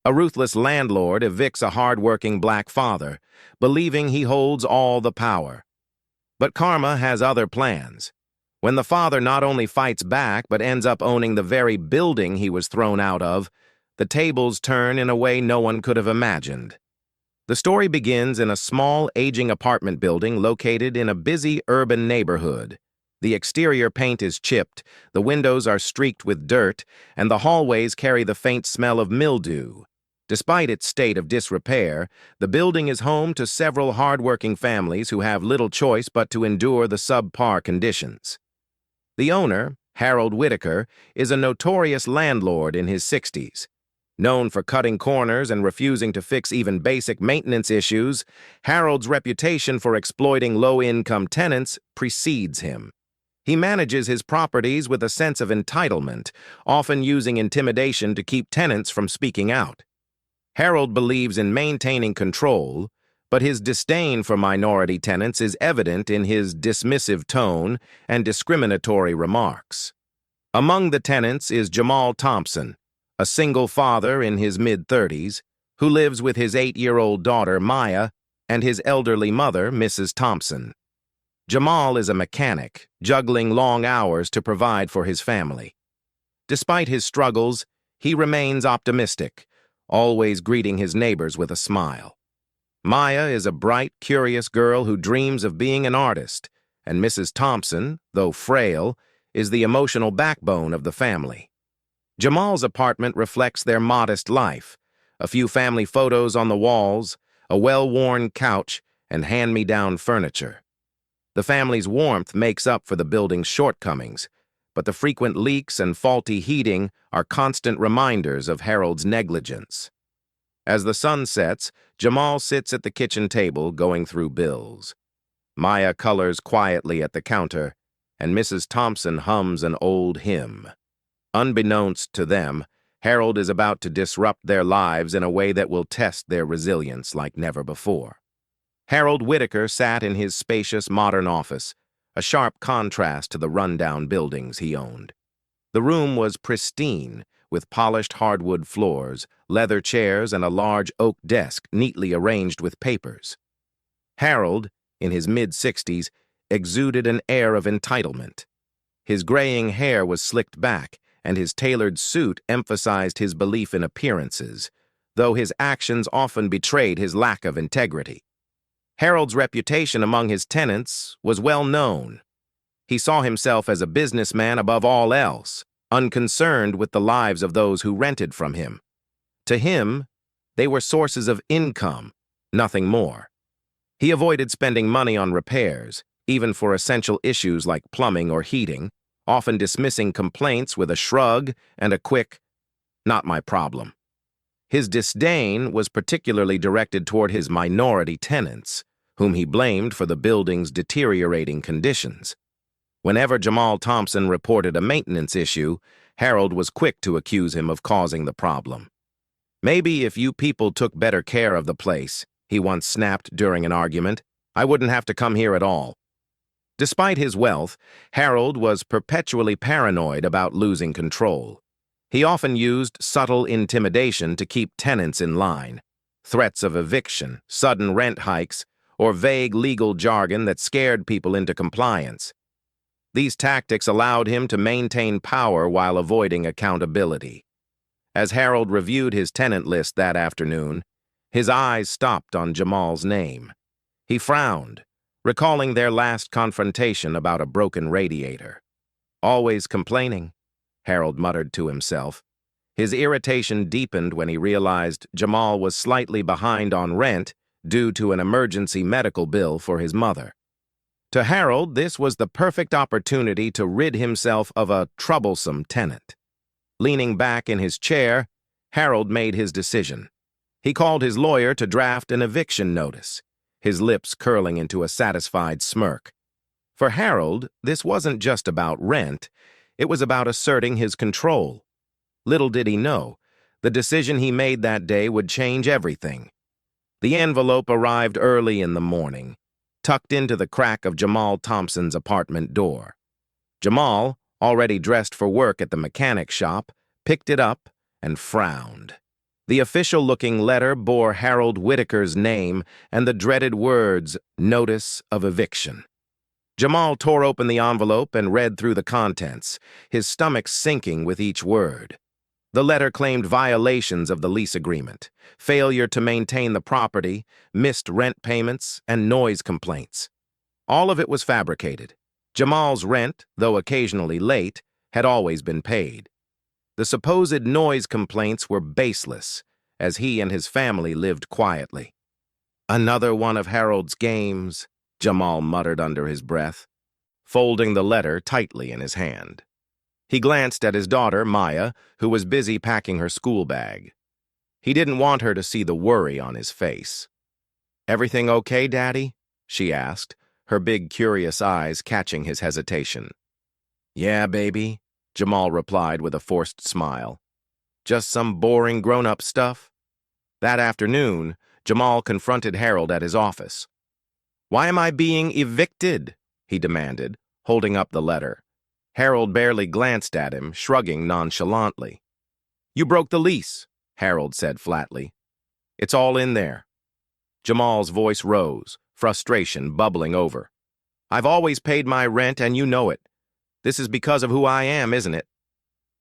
A ruthless landlord evicts a hard-working black father, believing he holds all the power. But karma has other plans. When the father not only fights back but ends up owning the very building he was thrown out of, the tables turn in a way no one could have imagined. The story begins in a small, aging apartment building located in a busy urban neighborhood. The exterior paint is chipped, the windows are streaked with dirt, and the hallways carry the faint smell of mildew. Despite its state of disrepair, the building is home to several hard-working families who have little choice but to endure the subpar conditions. The owner, Harold Whitaker, is a notorious landlord in his 60s. Known for cutting corners and refusing to fix even basic maintenance issues, Harold's reputation for exploiting low-income tenants precedes him. He manages his properties with a sense of entitlement, often using intimidation to keep tenants from speaking out. Harold believes in maintaining control, but his disdain for minority tenants is evident in his dismissive tone and discriminatory remarks. Among the tenants is Jamal Thompson, a single father in his mid-30s, who lives with his 8-year-old daughter, Maya, and his elderly mother, Mrs. Thompson. Jamal is a mechanic, juggling long hours to provide for his family. Despite his struggles, he remains optimistic, always greeting his neighbors with a smile. Maya is a bright, curious girl who dreams of being an artist, and Mrs. Thompson, though frail, is the emotional backbone of the family. Jamal's apartment reflects their modest life, a few family photos on the walls, a well-worn couch, and hand-me-down furniture. The family's warmth makes up for the building's shortcomings, but the frequent leaks and faulty heating are constant reminders of Harold's negligence. As the sun sets, Jamal sits at the kitchen table going through bills. Maya colors quietly at the counter, and Mrs. Thompson hums an old hymn. Unbeknownst to them, Harold is about to disrupt their lives in a way that will test their resilience like never before. Harold Whitaker sat in his spacious modern office, a sharp contrast to the rundown buildings he owned. The room was pristine, with polished hardwood floors, leather chairs, and a large oak desk neatly arranged with papers. Harold, in his mid-60s, exuded an air of entitlement. His graying hair was slicked back, and his tailored suit emphasized his belief in appearances, though his actions often betrayed his lack of integrity. Harold's reputation among his tenants was well known. He saw himself as a businessman above all else, unconcerned with the lives of those who rented from him. To him, they were sources of income, nothing more. He avoided spending money on repairs, even for essential issues like plumbing or heating, often dismissing complaints with a shrug and a quick, "Not my problem." His disdain was particularly directed toward his minority tenants, whom he blamed for the building's deteriorating conditions. Whenever Jamal Thompson reported a maintenance issue, Harold was quick to accuse him of causing the problem. "Maybe if you people took better care of the place," he once snapped during an argument, "I wouldn't have to come here at all." Despite his wealth, Harold was perpetually paranoid about losing control. He often used subtle intimidation to keep tenants in line. Threats of eviction, sudden rent hikes, or vague legal jargon that scared people into compliance. These tactics allowed him to maintain power while avoiding accountability. As Harold reviewed his tenant list that afternoon, his eyes stopped on Jamal's name. He frowned, recalling their last confrontation about a broken radiator. "Always complaining," Harold muttered to himself. His irritation deepened when he realized Jamal was slightly behind on rent due to an emergency medical bill for his mother. To Harold, this was the perfect opportunity to rid himself of a troublesome tenant. Leaning back in his chair, Harold made his decision. He called his lawyer to draft an eviction notice, his lips curling into a satisfied smirk. For Harold, this wasn't just about rent, it was about asserting his control. Little did he know, the decision he made that day would change everything. The envelope arrived early in the morning, tucked into the crack of Jamal Thompson's apartment door. Jamal, already dressed for work at the mechanic shop, picked it up and frowned. The official-looking letter bore Harold Whitaker's name and the dreaded words, "Notice of Eviction." Jamal tore open the envelope and read through the contents, his stomach sinking with each word. The letter claimed violations of the lease agreement, failure to maintain the property, missed rent payments, and noise complaints. All of it was fabricated. Jamal's rent, though occasionally late, had always been paid. The supposed noise complaints were baseless, as he and his family lived quietly. "Another one of Harold's games," Jamal muttered under his breath, folding the letter tightly in his hand. He glanced at his daughter, Maya, who was busy packing her school bag. He didn't want her to see the worry on his face. "Everything okay, Daddy?" she asked, her big, curious eyes catching his hesitation. "Yeah, baby," Jamal replied with a forced smile. "Just some boring grown-up stuff." That afternoon, Jamal confronted Harold at his office. "Why am I being evicted?" he demanded, holding up the letter. Harold barely glanced at him, shrugging nonchalantly. "You broke the lease," Harold said flatly. "It's all in there." Jamal's voice rose, frustration bubbling over. "I've always paid my rent, and you know it. This is because of who I am, isn't it?"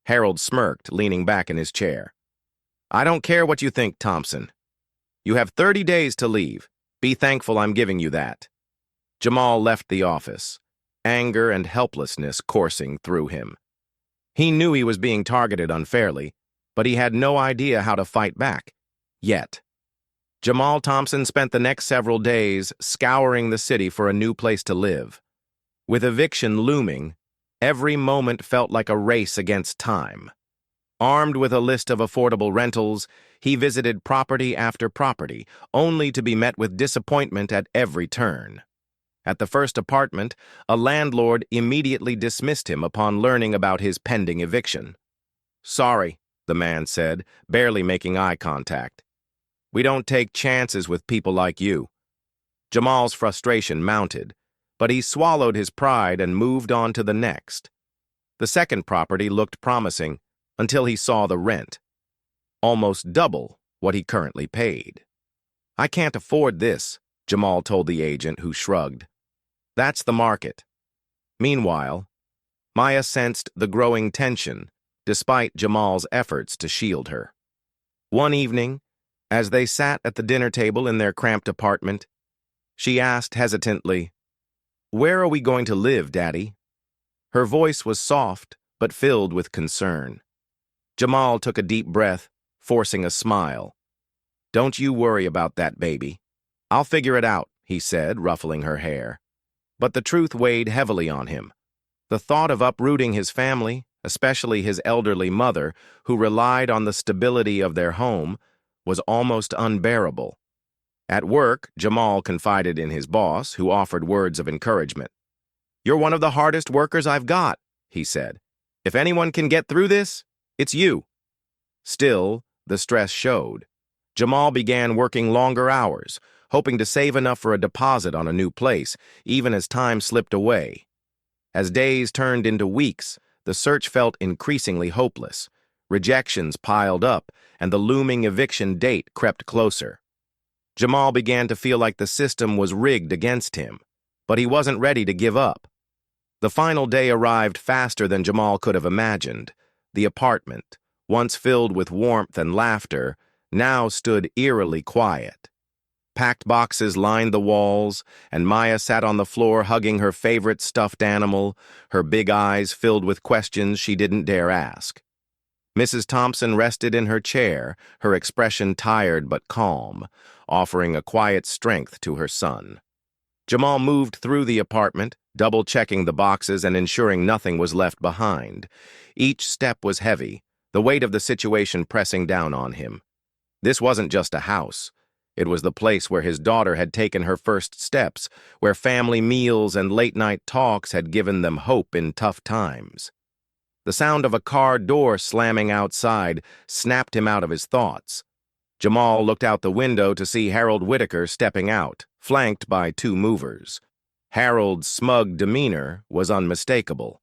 Harold smirked, leaning back in his chair. "I don't care what you think, Thompson. You have 30 days to leave. Be thankful I'm giving you that." Jamal left the office, anger and helplessness coursing through him. He knew he was being targeted unfairly, but he had no idea how to fight back. Yet. Jamal Thompson spent the next several days scouring the city for a new place to live. With eviction looming, every moment felt like a race against time. Armed with a list of affordable rentals, he visited property after property, only to be met with disappointment at every turn. At the first apartment, a landlord immediately dismissed him upon learning about his pending eviction. "Sorry," the man said, barely making eye contact. "We don't take chances with people like you." Jamal's frustration mounted, but he swallowed his pride and moved on to the next. The second property looked promising until he saw the rent. Almost double what he currently paid. "I can't afford this," Jamal told the agent, who shrugged. "That's the market." Meanwhile, Maya sensed the growing tension, despite Jamal's efforts to shield her. One evening, as they sat at the dinner table in their cramped apartment, she asked hesitantly, "Where are we going to live, Daddy?" Her voice was soft, but filled with concern. Jamal took a deep breath, forcing a smile. "Don't you worry about that, baby. I'll figure it out," he said, ruffling her hair. But the truth weighed heavily on him. The thought of uprooting his family, especially his elderly mother, who relied on the stability of their home, was almost unbearable. At work, Jamal confided in his boss, who offered words of encouragement. "You're one of the hardest workers I've got," he said. "If anyone can get through this, it's you." Still, the stress showed. Jamal began working longer hours, hoping to save enough for a deposit on a new place, even as time slipped away. As days turned into weeks, the search felt increasingly hopeless. Rejections piled up, and the looming eviction date crept closer. Jamal began to feel like the system was rigged against him, but he wasn't ready to give up. The final day arrived faster than Jamal could have imagined. The apartment, once filled with warmth and laughter, now stood eerily quiet. Packed boxes lined the walls, and Maya sat on the floor hugging her favorite stuffed animal, her big eyes filled with questions she didn't dare ask. Mrs. Thompson rested in her chair, her expression tired but calm, offering a quiet strength to her son. Jamal moved through the apartment, double-checking the boxes and ensuring nothing was left behind. Each step was heavy, the weight of the situation pressing down on him. This wasn't just a house. It was the place where his daughter had taken her first steps, where family meals and late-night talks had given them hope in tough times. The sound of a car door slamming outside snapped him out of his thoughts. Jamal looked out the window to see Harold Whitaker stepping out, flanked by two movers. Harold's smug demeanor was unmistakable.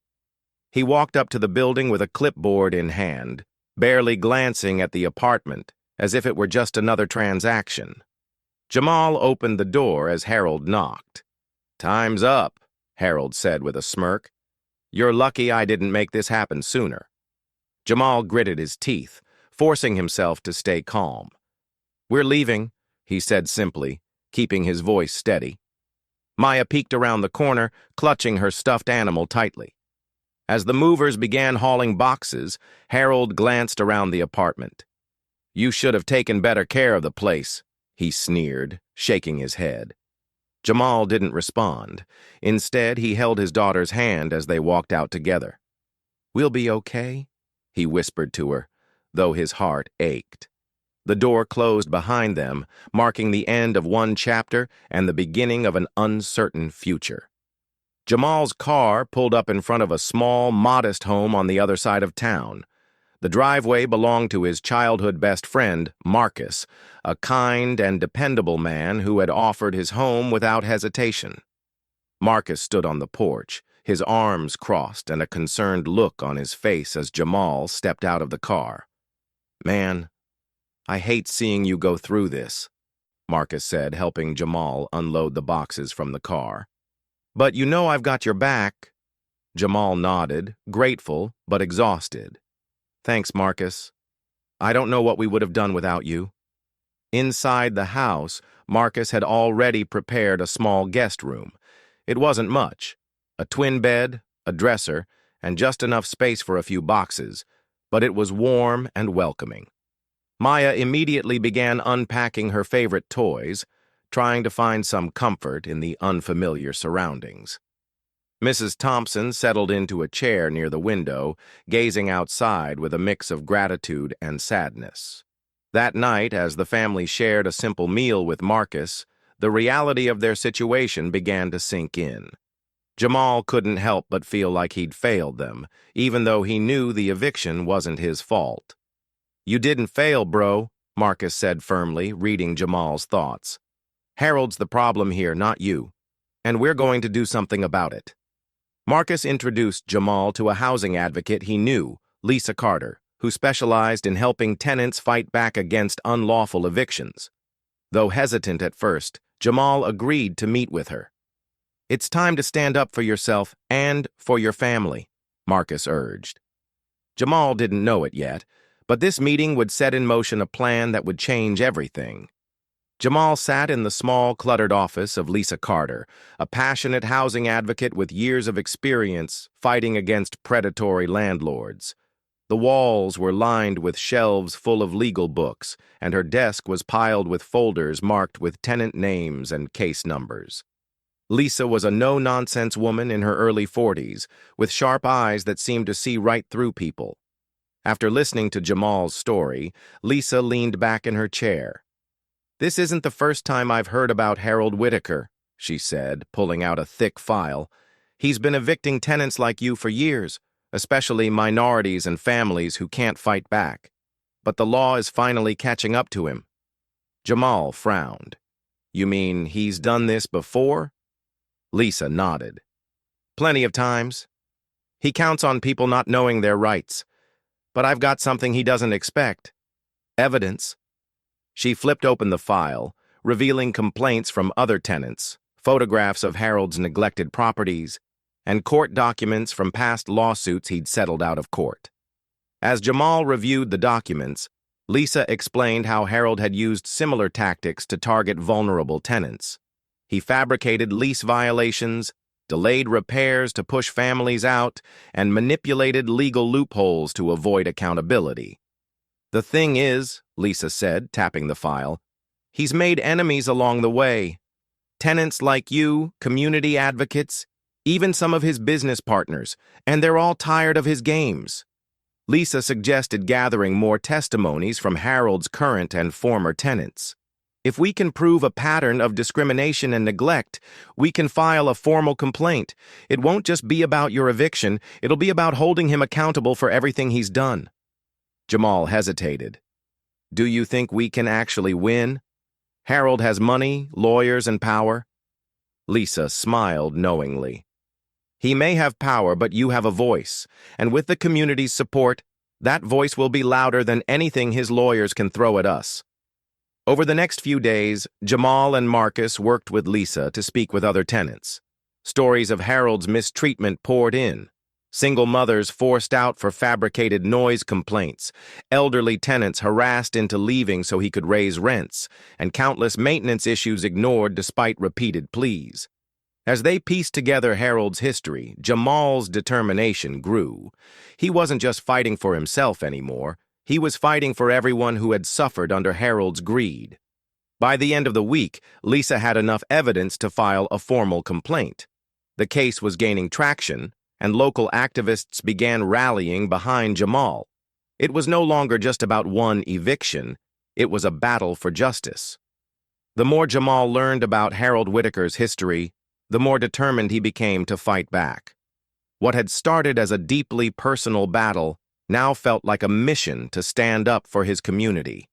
He walked up to the building with a clipboard in hand, barely glancing at the apartment, as if it were just another transaction. Jamal opened the door as Harold knocked. "Time's up," Harold said with a smirk. "You're lucky I didn't make this happen sooner." Jamal gritted his teeth, forcing himself to stay calm. "We're leaving," he said simply, keeping his voice steady. Maya peeked around the corner, clutching her stuffed animal tightly. As the movers began hauling boxes, Harold glanced around the apartment. "You should have taken better care of the place," he sneered, shaking his head. Jamal didn't respond. Instead, he held his daughter's hand as they walked out together. "We'll be okay," he whispered to her, though his heart ached. The door closed behind them, marking the end of one chapter and the beginning of an uncertain future. Jamal's car pulled up in front of a small, modest home on the other side of town. The driveway belonged to his childhood best friend, Marcus, a kind and dependable man who had offered his home without hesitation. Marcus stood on the porch, his arms crossed and a concerned look on his face as Jamal stepped out of the car. "Man, I hate seeing you go through this," Marcus said, helping Jamal unload the boxes from the car. "But you know I've got your back." Jamal nodded, grateful but exhausted. "Thanks, Marcus. I don't know what we would have done without you." Inside the house, Marcus had already prepared a small guest room. It wasn't much. A twin bed, a dresser, and just enough space for a few boxes, but it was warm and welcoming. Maya immediately began unpacking her favorite toys, trying to find some comfort in the unfamiliar surroundings. Mrs. Thompson settled into a chair near the window, gazing outside with a mix of gratitude and sadness. That night, as the family shared a simple meal with Marcus, the reality of their situation began to sink in. Jamal couldn't help but feel like he'd failed them, even though he knew the eviction wasn't his fault. "You didn't fail, bro," Marcus said firmly, reading Jamal's thoughts. "Harold's the problem here, not you, and we're going to do something about it." Marcus introduced Jamal to a housing advocate he knew, Lisa Carter, who specialized in helping tenants fight back against unlawful evictions. Though hesitant at first, Jamal agreed to meet with her. "It's time to stand up for yourself and for your family," Marcus urged. Jamal didn't know it yet, but this meeting would set in motion a plan that would change everything. Jamal sat in the small, cluttered office of Lisa Carter, a passionate housing advocate with years of experience fighting against predatory landlords. The walls were lined with shelves full of legal books, and her desk was piled with folders marked with tenant names and case numbers. Lisa was a no-nonsense woman in her early 40s, with sharp eyes that seemed to see right through people. After listening to Jamal's story, Lisa leaned back in her chair. "This isn't the first time I've heard about Harold Whitaker," she said, pulling out a thick file. "He's been evicting tenants like you for years, especially minorities and families who can't fight back. But the law is finally catching up to him." Jamal frowned. "You mean he's done this before?" Lisa nodded. "Plenty of times. He counts on people not knowing their rights. But I've got something he doesn't expect. Evidence." She flipped open the file, revealing complaints from other tenants, photographs of Harold's neglected properties, and court documents from past lawsuits he'd settled out of court. As Jamal reviewed the documents, Lisa explained how Harold had used similar tactics to target vulnerable tenants. He fabricated lease violations, delayed repairs to push families out, and manipulated legal loopholes to avoid accountability. "The thing is," Lisa said, tapping the file, "he's made enemies along the way. Tenants like you, community advocates, even some of his business partners, and they're all tired of his games." Lisa suggested gathering more testimonies from Harold's current and former tenants. "If we can prove a pattern of discrimination and neglect, we can file a formal complaint. It won't just be about your eviction, it'll be about holding him accountable for everything he's done." Jamal hesitated. "Do you think we can actually win? Harold has money, lawyers, and power." Lisa smiled knowingly. "He may have power, but you have a voice, and with the community's support, That voice will be louder than anything his lawyers can throw at us. Over the next few days, Jamal and Marcus worked with Lisa to speak with other tenants. Stories of Harold's mistreatment poured in. Single mothers forced out for fabricated noise complaints, elderly tenants harassed into leaving so he could raise rents, and countless maintenance issues ignored despite repeated pleas. As they pieced together Harold's history, Jamal's determination grew. He wasn't just fighting for himself anymore. He was fighting for everyone who had suffered under Harold's greed. By the end of the week, Lisa had enough evidence to file a formal complaint. The case was gaining traction, and local activists began rallying behind Jamal. It was no longer just about one eviction. It was a battle for justice. The more Jamal learned about Harold Whitaker's history, the more determined he became to fight back. What had started as a deeply personal battle now felt like a mission to stand up for his community.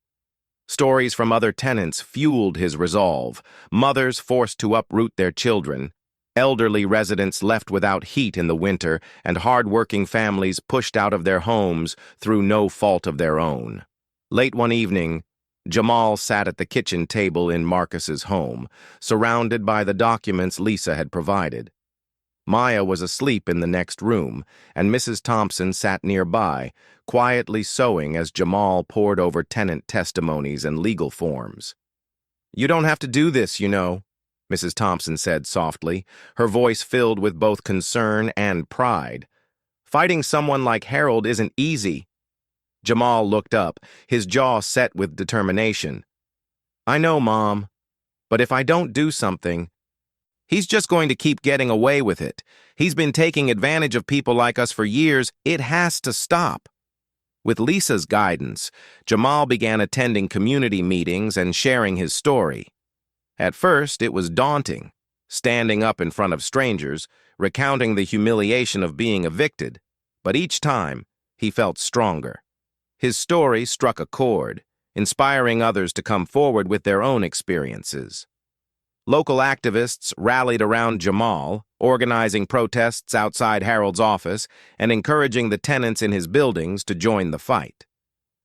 Stories from other tenants fueled his resolve. Mothers forced to uproot their children, elderly residents left without heat in the winter, and hard-working families pushed out of their homes through no fault of their own. Late one evening, Jamal sat at the kitchen table in Marcus's home, surrounded by the documents Lisa had provided. Maya was asleep in the next room, and Mrs. Thompson sat nearby, quietly sewing as Jamal pored over tenant testimonies and legal forms. "You don't have to do this, you know," Mrs. Thompson said softly, her voice filled with both concern and pride. "Fighting someone like Harold isn't easy." Jamal looked up, his jaw set with determination. "I know, Mom, but if I don't do something, he's just going to keep getting away with it. He's been taking advantage of people like us for years. It has to stop." With Lisa's guidance, Jamal began attending community meetings and sharing his story. At first, it was daunting, standing up in front of strangers, recounting the humiliation of being evicted, but each time, he felt stronger. His story struck a chord, inspiring others to come forward with their own experiences. Local activists rallied around Jamal, organizing protests outside Harold's office and encouraging the tenants in his buildings to join the fight.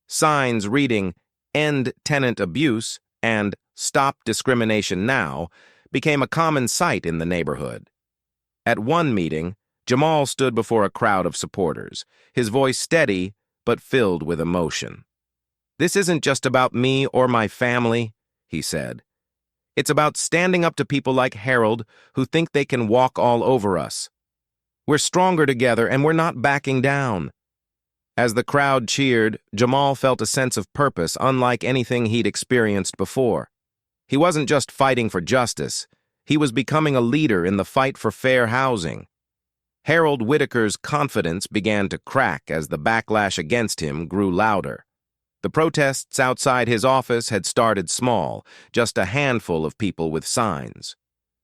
Signs reading "End Tenant Abuse" and "Stop Discrimination Now" became a common sight in the neighborhood. At one meeting, Jamal stood before a crowd of supporters, his voice steady but filled with emotion. "This isn't just about me or my family," he said. "It's about standing up to people like Harold who think they can walk all over us. We're stronger together and we're not backing down." As the crowd cheered, Jamal felt a sense of purpose unlike anything he'd experienced before. He wasn't just fighting for justice, he was becoming a leader in the fight for fair housing. Harold Whitaker's confidence began to crack as the backlash against him grew louder. The protests outside his office had started small, just a handful of people with signs.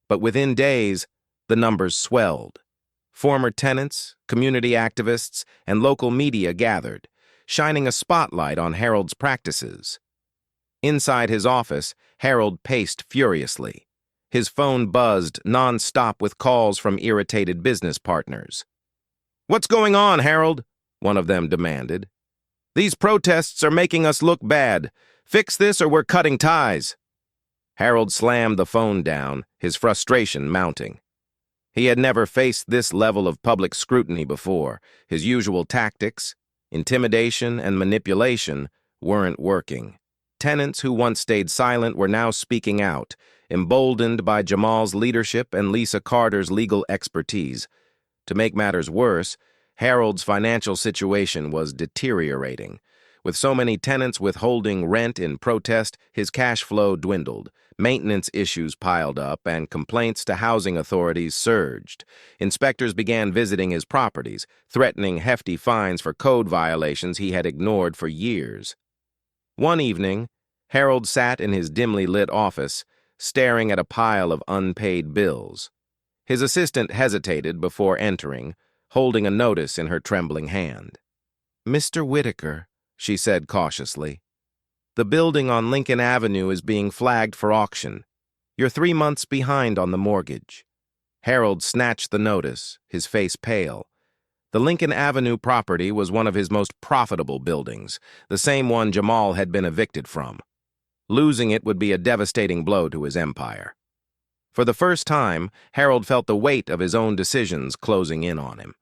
But within days, the numbers swelled. Former tenants, community activists, and local media gathered, shining a spotlight on Harold's practices. Inside his office, Harold paced furiously. His phone buzzed non-stop with calls from irritated business partners. "What's going on, Harold?" one of them demanded. "These protests are making us look bad. Fix this or we're cutting ties." Harold slammed the phone down, his frustration mounting. He had never faced this level of public scrutiny before. His usual tactics, intimidation and manipulation, weren't working. Tenants who once stayed silent were now speaking out, emboldened by Jamal's leadership and Lisa Carter's legal expertise. To make matters worse, Harold's financial situation was deteriorating. With so many tenants withholding rent in protest, his cash flow dwindled. Maintenance issues piled up, and complaints to housing authorities surged. Inspectors began visiting his properties, threatening hefty fines for code violations he had ignored for years. One evening, Harold sat in his dimly lit office, staring at a pile of unpaid bills. His assistant hesitated before entering, holding a notice in her trembling hand. "Mr. Whitaker," she said cautiously, "the building on Lincoln Avenue is being flagged for auction. You're 3 months behind on the mortgage." Harold snatched the notice, his face pale. The Lincoln Avenue property was one of his most profitable buildings, the same one Jamal had been evicted from. Losing it would be a devastating blow to his empire. For the first time, Harold felt the weight of his own decisions closing in on him.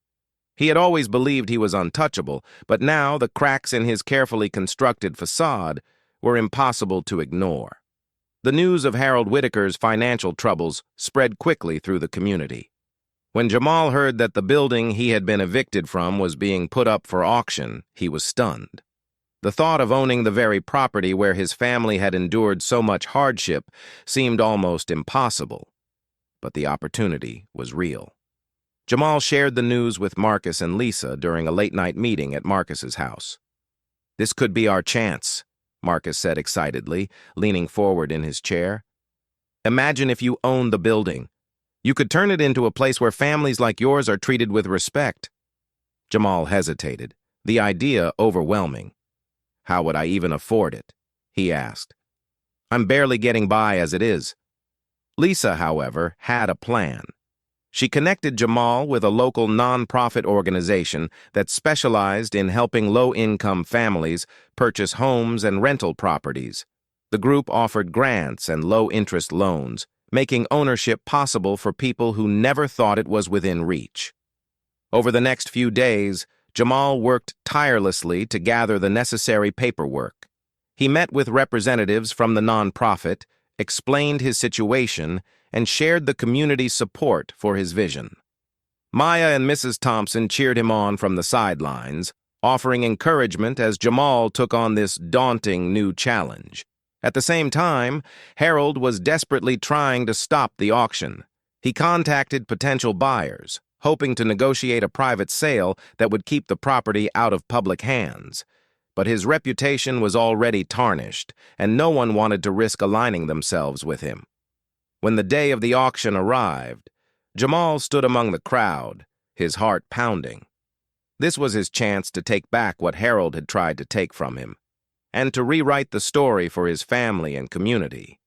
He had always believed he was untouchable, but now the cracks in his carefully constructed facade were impossible to ignore. The news of Harold Whitaker's financial troubles spread quickly through the community. When Jamal heard that the building he had been evicted from was being put up for auction, he was stunned. The thought of owning the very property where his family had endured so much hardship seemed almost impossible. But the opportunity was real. Jamal shared the news with Marcus and Lisa during a late-night meeting at Marcus's house. "This could be our chance," Marcus said excitedly, leaning forward in his chair. "Imagine if you owned the building. You could turn it into a place where families like yours are treated with respect." Jamal hesitated, the idea overwhelming. "How would I even afford it?" he asked. "I'm barely getting by as it is." Lisa, however, had a plan. She connected Jamal with a local non-profit organization that specialized in helping low-income families purchase homes and rental properties. The group offered grants and low-interest loans, making ownership possible for people who never thought it was within reach. Over the next few days, Jamal worked tirelessly to gather the necessary paperwork. He met with representatives from the nonprofit, explained his situation, and shared the community's support for his vision. Maya and Mrs. Thompson cheered him on from the sidelines, offering encouragement as Jamal took on this daunting new challenge. At the same time, Harold was desperately trying to stop the auction. He contacted potential buyers, hoping to negotiate a private sale that would keep the property out of public hands. But his reputation was already tarnished, and no one wanted to risk aligning themselves with him. When the day of the auction arrived, Jamal stood among the crowd, his heart pounding. This was his chance to take back what Harold had tried to take from him, and to rewrite the story for his family and community.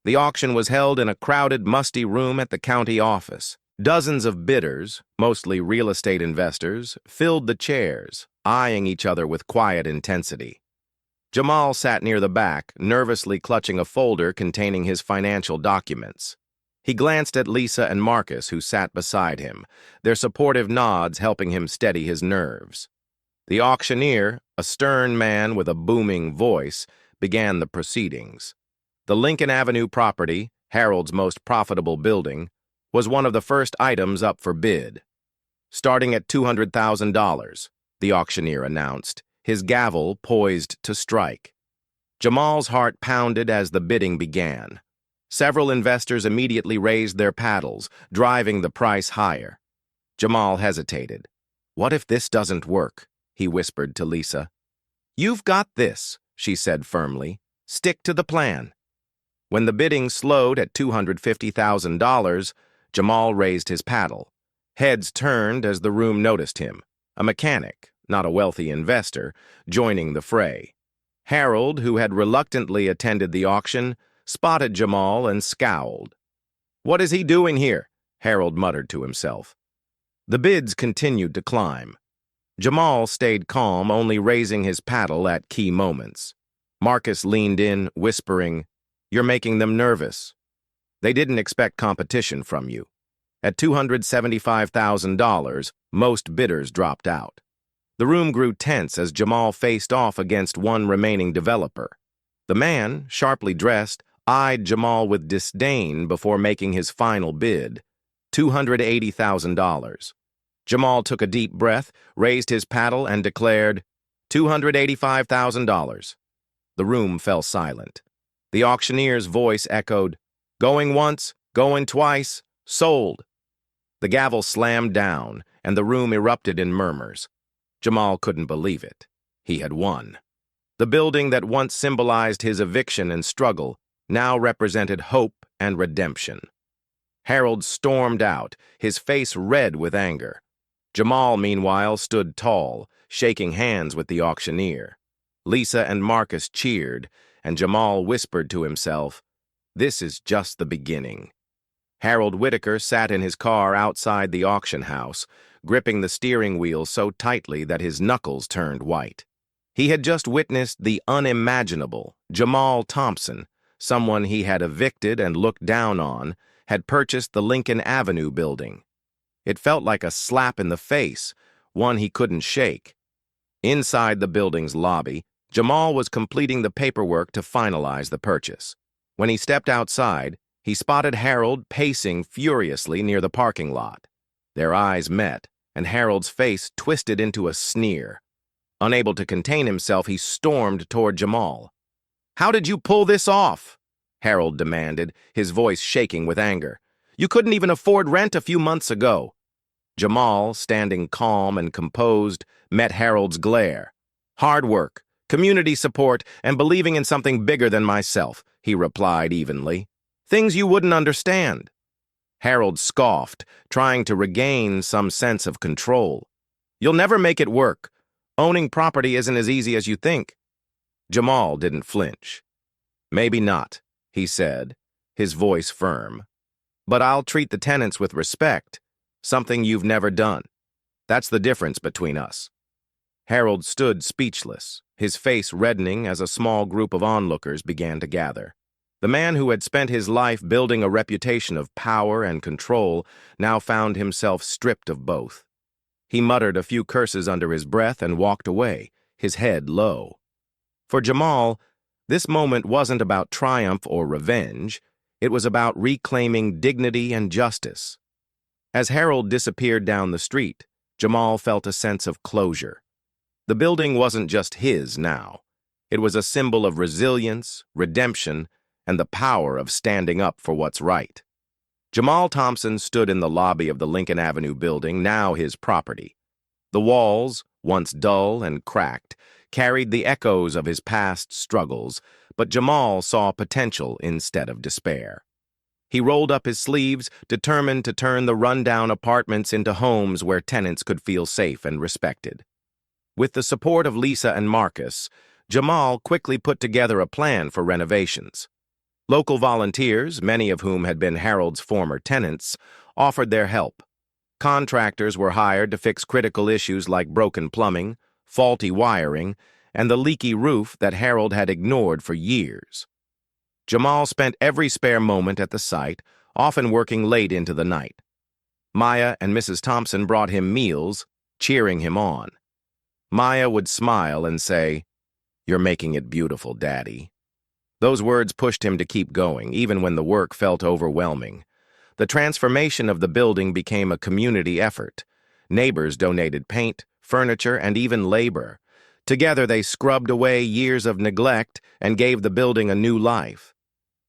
The auction was held in a crowded, musty room at the county office. Dozens of bidders, mostly real estate investors, filled the chairs, eyeing each other with quiet intensity. Jamal sat near the back, nervously clutching a folder containing his financial documents. He glanced at Lisa and Marcus, who sat beside him, their supportive nods helping him steady his nerves. The auctioneer, a stern man with a booming voice, began the proceedings. The Lincoln Avenue property, Harold's most profitable building, was one of the first items up for bid. "Starting at $200,000, the auctioneer announced, his gavel poised to strike. Jamal's heart pounded as the bidding began. Several investors immediately raised their paddles, driving the price higher. Jamal hesitated. "What if this doesn't work?" he whispered to Lisa. "You've got this," she said firmly. "Stick to the plan." When the bidding slowed at $250,000, Jamal raised his paddle. Heads turned as the room noticed him, a mechanic, not a wealthy investor, joining the fray. Harold, who had reluctantly attended the auction, spotted Jamal and scowled. "What is he doing here?" Harold muttered to himself. The bids continued to climb. Jamal stayed calm, only raising his paddle at key moments. Marcus leaned in, whispering, "You're making them nervous. They didn't expect competition from you." At $275,000, most bidders dropped out. The room grew tense as Jamal faced off against one remaining developer. The man, sharply dressed, eyed Jamal with disdain before making his final bid, $280,000. Jamal took a deep breath, raised his paddle, and declared, $285,000. The room fell silent. The auctioneer's voice echoed, "Going once, going twice, sold." The gavel slammed down, and the room erupted in murmurs. Jamal couldn't believe it. He had won. The building that once symbolized his eviction and struggle now represented hope and redemption. Harold stormed out, his face red with anger. Jamal, meanwhile, stood tall, shaking hands with the auctioneer. Lisa and Marcus cheered, and Jamal whispered to himself, "This is just the beginning." Harold Whitaker sat in his car outside the auction house, gripping the steering wheel so tightly that his knuckles turned white. He had just witnessed the unimaginable. Jamal Thompson, someone he had evicted and looked down on, had purchased the Lincoln Avenue building. It felt like a slap in the face, one he couldn't shake. Inside the building's lobby, Jamal was completing the paperwork to finalize the purchase. When he stepped outside, he spotted Harold pacing furiously near the parking lot. Their eyes met, and Harold's face twisted into a sneer. Unable to contain himself, he stormed toward Jamal. "How did you pull this off?" Harold demanded, his voice shaking with anger. "You couldn't even afford rent a few months ago." Jamal, standing calm and composed, met Harold's glare. "Hard work, community support, and believing in something bigger than myself," he replied evenly. "Things you wouldn't understand." Harold scoffed, trying to regain some sense of control. "You'll never make it work. Owning property isn't as easy as you think." Jamal didn't flinch. "Maybe not," he said, his voice firm. "But I'll treat the tenants with respect, something you've never done. That's the difference between us." Harold stood speechless, his face reddening as a small group of onlookers began to gather. The man who had spent his life building a reputation of power and control now found himself stripped of both. He muttered a few curses under his breath and walked away, his head low. For Jamal, this moment wasn't about triumph or revenge. It was about reclaiming dignity and justice. As Harold disappeared down the street, Jamal felt a sense of closure. The building wasn't just his now. It was a symbol of resilience, redemption, and the power of standing up for what's right. Jamal Thompson stood in the lobby of the Lincoln Avenue building, now his property. The walls, once dull and cracked, carried the echoes of his past struggles, but Jamal saw potential instead of despair. He rolled up his sleeves, determined to turn the rundown apartments into homes where tenants could feel safe and respected. With the support of Lisa and Marcus, Jamal quickly put together a plan for renovations. Local volunteers, many of whom had been Harold's former tenants, offered their help. Contractors were hired to fix critical issues like broken plumbing, faulty wiring, and the leaky roof that Harold had ignored for years. Jamal spent every spare moment at the site, often working late into the night. Maya and Mrs. Thompson brought him meals, cheering him on. Maya would smile and say, "You're making it beautiful, Daddy." Those words pushed him to keep going, even when the work felt overwhelming. The transformation of the building became a community effort. Neighbors donated paint, furniture, and even labor. Together they scrubbed away years of neglect and gave the building a new life.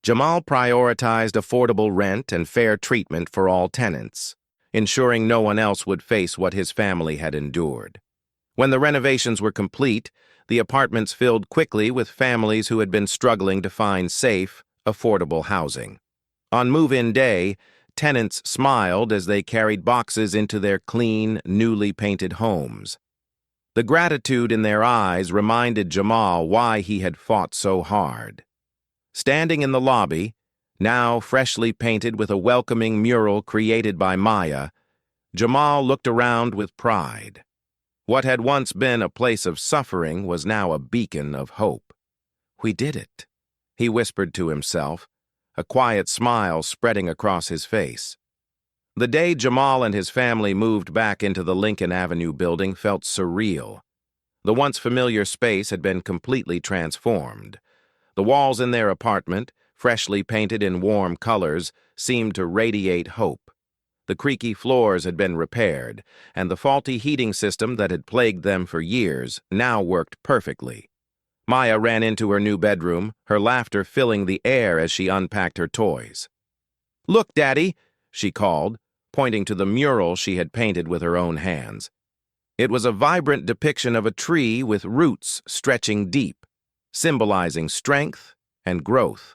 Jamal prioritized affordable rent and fair treatment for all tenants, ensuring no one else would face what his family had endured. When the renovations were complete, the apartments filled quickly with families who had been struggling to find safe, affordable housing. On move-in day, tenants smiled as they carried boxes into their clean, newly painted homes. The gratitude in their eyes reminded Jamal why he had fought so hard. Standing in the lobby, now freshly painted with a welcoming mural created by Maya, Jamal looked around with pride. What had once been a place of suffering was now a beacon of hope. "We did it," he whispered to himself, a quiet smile spreading across his face. The day Jamal and his family moved back into the Lincoln Avenue building felt surreal. The once familiar space had been completely transformed. The walls in their apartment, freshly painted in warm colors, seemed to radiate hope. The creaky floors had been repaired, and the faulty heating system that had plagued them for years now worked perfectly. Maya ran into her new bedroom, her laughter filling the air as she unpacked her toys. "Look, Daddy," she called, pointing to the mural she had painted with her own hands. It was a vibrant depiction of a tree with roots stretching deep, symbolizing strength and growth.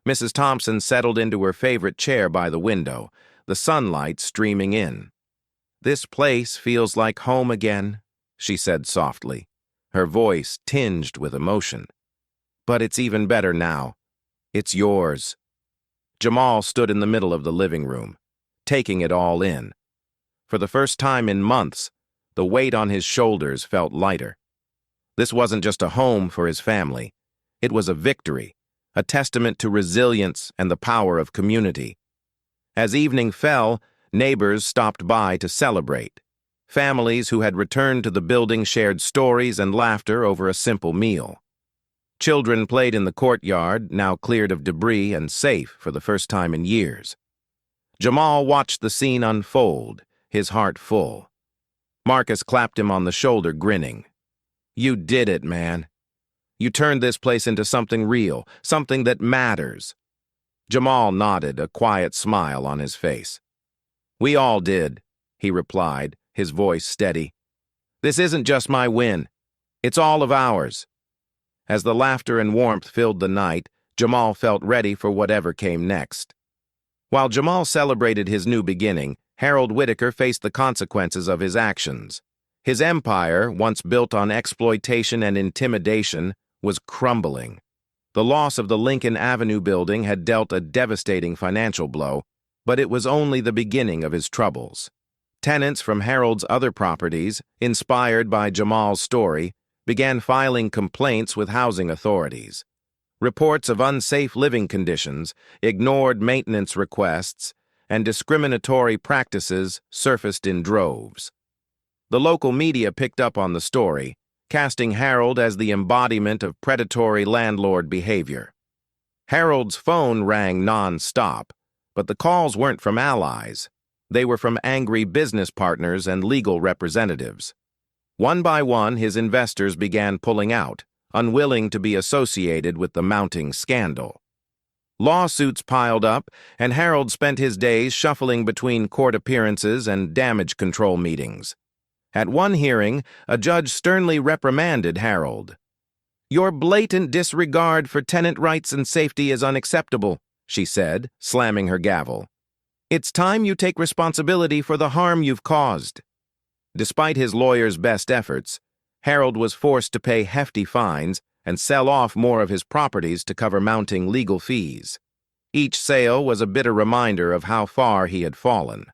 Mrs. Thompson settled into her favorite chair by the window, the sunlight streaming in. "This place feels like home again," she said softly, her voice tinged with emotion. "But it's even better now. It's yours." Jamal stood in the middle of the living room, taking it all in. For the first time in months, the weight on his shoulders felt lighter. This wasn't just a home for his family. It was a victory, a testament to resilience and the power of community. As evening fell, neighbors stopped by to celebrate. Families who had returned to the building shared stories and laughter over a simple meal. Children played in the courtyard, now cleared of debris and safe for the first time in years. Jamal watched the scene unfold, his heart full. Marcus clapped him on the shoulder, grinning. "You did it, man. You turned this place into something real, something that matters." Jamal nodded, a quiet smile on his face. "We all did," he replied, his voice steady. "This isn't just my win. It's all of ours." As the laughter and warmth filled the night, Jamal felt ready for whatever came next. While Jamal celebrated his new beginning, Harold Whitaker faced the consequences of his actions. His empire, once built on exploitation and intimidation, was crumbling. The loss of the Lincoln Avenue building had dealt a devastating financial blow, but it was only the beginning of his troubles. Tenants from Harold's other properties, inspired by Jamal's story, began filing complaints with housing authorities. Reports of unsafe living conditions, ignored maintenance requests, and discriminatory practices surfaced in droves. The local media picked up on the story, casting Harold as the embodiment of predatory landlord behavior. Harold's phone rang non-stop, but the calls weren't from allies. They were from angry business partners and legal representatives. One by one, his investors began pulling out, unwilling to be associated with the mounting scandal. Lawsuits piled up, and Harold spent his days shuffling between court appearances and damage control meetings. At one hearing, a judge sternly reprimanded Harold. "Your blatant disregard for tenant rights and safety is unacceptable," she said, slamming her gavel. "It's time you take responsibility for the harm you've caused." Despite his lawyer's best efforts, Harold was forced to pay hefty fines and sell off more of his properties to cover mounting legal fees. Each sale was a bitter reminder of how far he had fallen.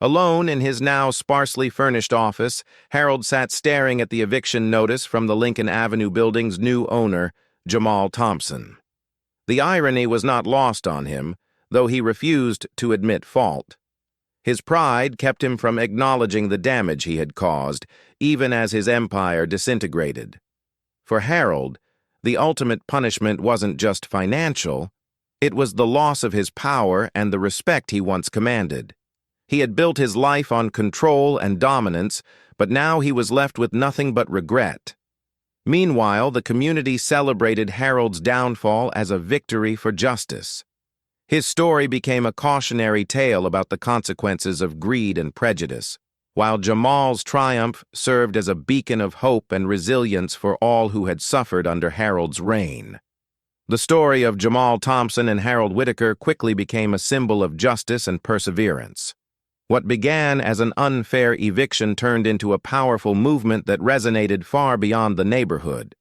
Alone in his now sparsely furnished office, Harold sat staring at the eviction notice from the Lincoln Avenue building's new owner, Jamal Thompson. The irony was not lost on him, though he refused to admit fault. His pride kept him from acknowledging the damage he had caused, even as his empire disintegrated. For Harold, the ultimate punishment wasn't just financial, it was the loss of his power and the respect he once commanded. He had built his life on control and dominance, but now he was left with nothing but regret. Meanwhile, the community celebrated Harold's downfall as a victory for justice. His story became a cautionary tale about the consequences of greed and prejudice, while Jamal's triumph served as a beacon of hope and resilience for all who had suffered under Harold's reign. The story of Jamal Thompson and Harold Whitaker quickly became a symbol of justice and perseverance. What began as an unfair eviction turned into a powerful movement that resonated far beyond the neighborhood.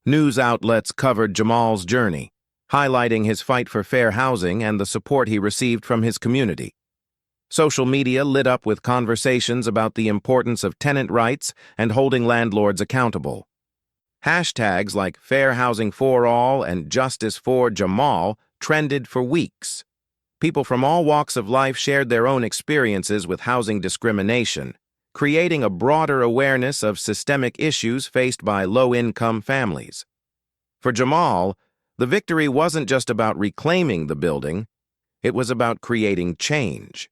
News outlets covered Jamal's journey, highlighting his fight for fair housing and the support he received from his community. Social media lit up with conversations about the importance of tenant rights and holding landlords accountable. Hashtags like Fair Housing for All and Justice for Jamal trended for weeks. People from all walks of life shared their own experiences with housing discrimination, creating a broader awareness of systemic issues faced by low-income families. For Jamal, the victory wasn't just about reclaiming the building, it was about creating change.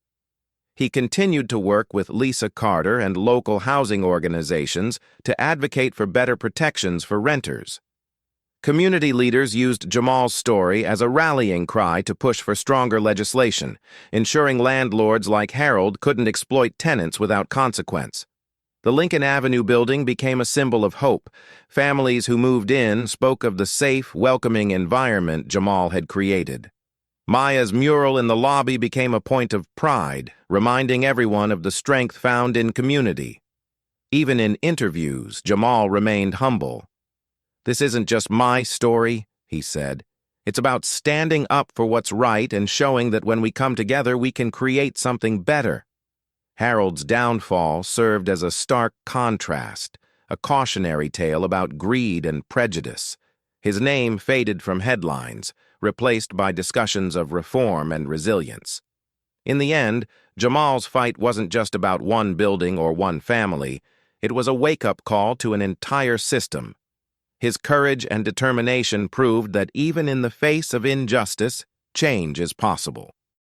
He continued to work with Lisa Carter and local housing organizations to advocate for better protections for renters. Community leaders used Jamal's story as a rallying cry to push for stronger legislation, ensuring landlords like Harold couldn't exploit tenants without consequence. The Lincoln Avenue building became a symbol of hope. Families who moved in spoke of the safe, welcoming environment Jamal had created. Maya's mural in the lobby became a point of pride, reminding everyone of the strength found in community. Even in interviews, Jamal remained humble. "This isn't just my story," he said. It's about standing up for what's right and showing that when we come together, we can create something better. Harold's downfall served as a stark contrast, a cautionary tale about greed and prejudice. His name faded from headlines, replaced by discussions of reform and resilience. In the end, Jamal's fight wasn't just about one building or one family. It was a wake-up call to an entire system. His courage and determination proved that even in the face of injustice, change is possible.